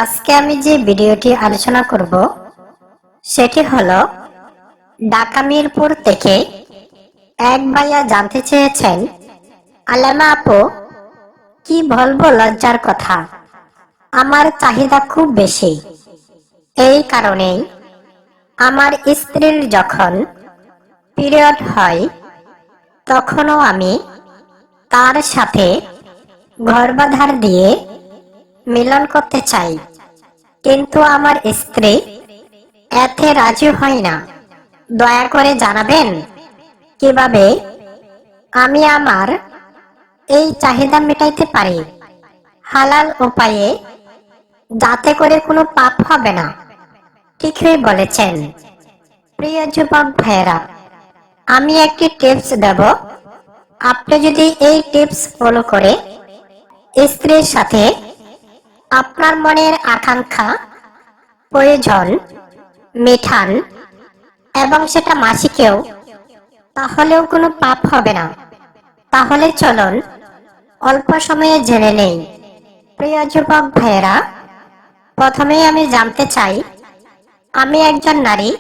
আজকে আমি যে ভিডিওটি আলোচনা করব সেটি হলো ঢাকা মিরপুর থেকে এক ভাইয়া জানতে চেয়েছেন, আলেমা আপু, কি বলবো লজ্জার কথা, আমার চাহিদা খুব বেশি। এই কারণেই আমার স্ত্রীর যখন পিরিয়ড হয় তখনও আমি তার সাথে গর্ভাধার দিয়ে মিলন করতে চাই, কিন্তু আমার স্ত্রী এতে রাজি হয় না। দয়া করে জানাবেন কিভাবে আমি আমার এই চাহিদা মেটাইতে পারি হালাল উপায়ে, যাতে করে কোনো পাপ হবে না। ঠিকই বলেছেন প্রিয় যুবক ভাইয়েরা, আমি একটি টিপস দেব। আপনি যদি এই টিপস ফলো করে স্ত্রীর সাথে আপনার মনের আকাঙ্ক্ষা, প্রয়োজন মেটান এবং সেটা মাসিকেও, তাহলেও কোনো পাপ হবে না। তাহলে চলুন অল্প সময়ে জেনে নেই। প্রিয় যুবক ভাইয়েরা, প্রথমেই আমি জানতে চাই, আমি একজন নারী।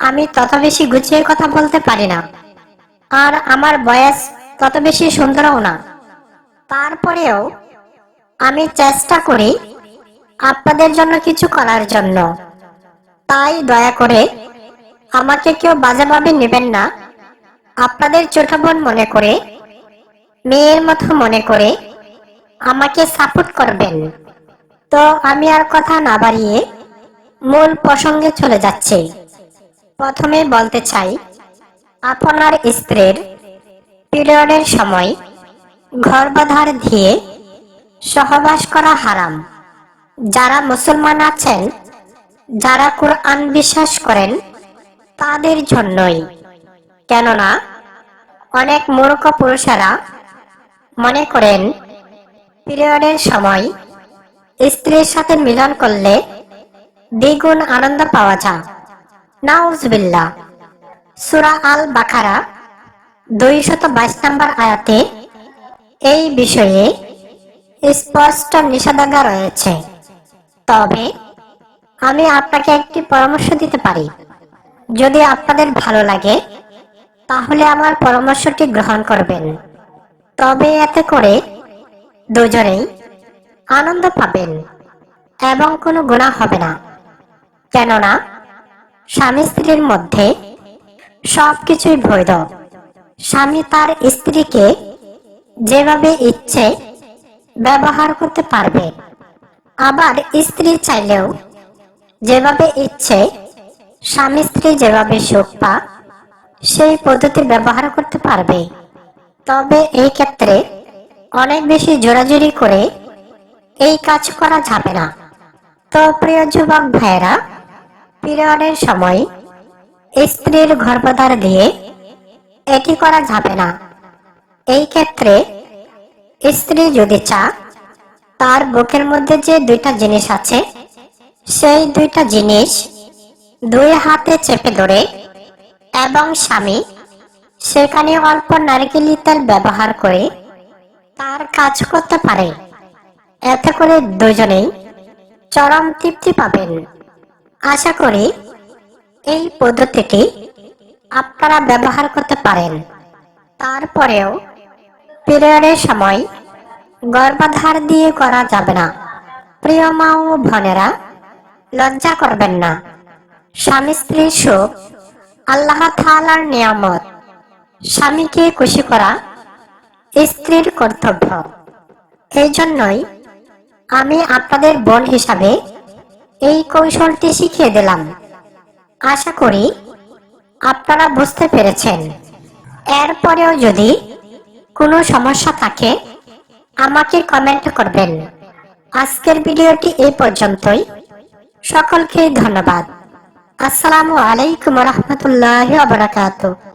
আমি তত বেশি গুছিয়ে কথা বলতে পারি না, আর আমার বয়স তত বেশি সুন্দরও না। তারপরেও আমি চেষ্টা করি আপনাদের জন্য কিছু করার জন্য। তাই দয়া করে আমাকে কেউ বাজেভাবে নেবেন না। আপনাদের ছোট বোন মনে করে, মেয়ের মতো মনে করে আমাকে সাপোর্ট করবেন। তো আমি আর কথা না বাড়িয়ে মূল প্রসঙ্গে চলে যাচ্ছি। প্রথমে বলতে চাই, আপনার স্ত্রীর পিরিয়ডের সময় গর্ভধার দিয়ে সহবাস করা হারাম। যারা মুসলমান আছেন, যারা কুরআন বিশ্বাস করেন, তাদের জন্যই। কেননা অনেক মূর্খ পুরুষেরা মনে করেন পিরিয়ডের সময় স্ত্রীর সাথে মিলন করলে দ্বিগুণ আনন্দ পাওয়া যায়। নাউজুবিল্লাহ। সূরা আল বাকারা 222 নম্বর আয়াতে এই বিষয়ে স্পষ্ট নিষেধাজ্ঞা রয়েছে। তবে আমি আপনাকে একটি পরামর্শ দিতে পারি। যদি আপনাদের ভালো লাগে তাহলে আমার পরামর্শটি গ্রহণ করবেন। তবে এতে করে দুজনেই আনন্দ পাবেন এবং কোনো গুনাহ হবে না। কেননা স্বামী স্ত্রীর মধ্যে সবকিছুই বৈধ। স্বামী তার স্ত্রীকে যেভাবে ইচ্ছে ব্যবহার করতে পারবে, আবার স্ত্রী চাইলেও যেভাবে ইচ্ছে স্বামী স্ত্রী যেভাবে সুখ পা সেই পদ্ধতি ব্যবহার করতে পারবে। তবে এই ক্ষেত্রে অনেক বেশি জোরাজুরি করে এই কাজ করা যাবে না। তো প্রিয় যুবক ভাইয়েরা, পিরিয়ডের সময় স্ত্রীর গর্ভধার দিয়ে এটি করা যাবে না। এই ক্ষেত্রে স্ত্রী যদি চায় তার বুকের মধ্যে যে দুইটা জিনিস আছে, সেই দুইটা জিনিস দুই হাতে চেপে ধরে এবং স্বামী সেখানে অল্প নারকেলি তেল ব্যবহার করে তার কাজ করতে পারে। এতে করে দুজনেই চরম তৃপ্তি পাবেন। আশা করি এই পদ্ধতিটি আপনারা ব্যবহার করতে পারেন। তারপরেও পিরিয়ডের সময় গর্ভধার দিয়ে করা যাবে না। প্রিয় মা ও বোনেরা, লজ্জা করবেন না। স্বামী স্ত্রীর সুখ আল্লাহ তাআলার নিয়ামত। স্বামীকে খুশি করা স্ত্রীর কর্তব্য। এই জন্যই আমি আপনাদের বোন হিসাবে এই কৌশলটি শিখিয়ে দিলাম। আশা করি আপনারা বুঝতে পেরেছেন। এরপরেও যদি কোনো সমস্যা থাকে আমাকে কমেন্ট করবেন। আজকের ভিডিওটি এই পর্যন্তই। সকলকে ধন্যবাদ। আসসালামু আলাইকুম ওয়া রাহমাতুল্লাহি ওয়া বারাকাতুহু।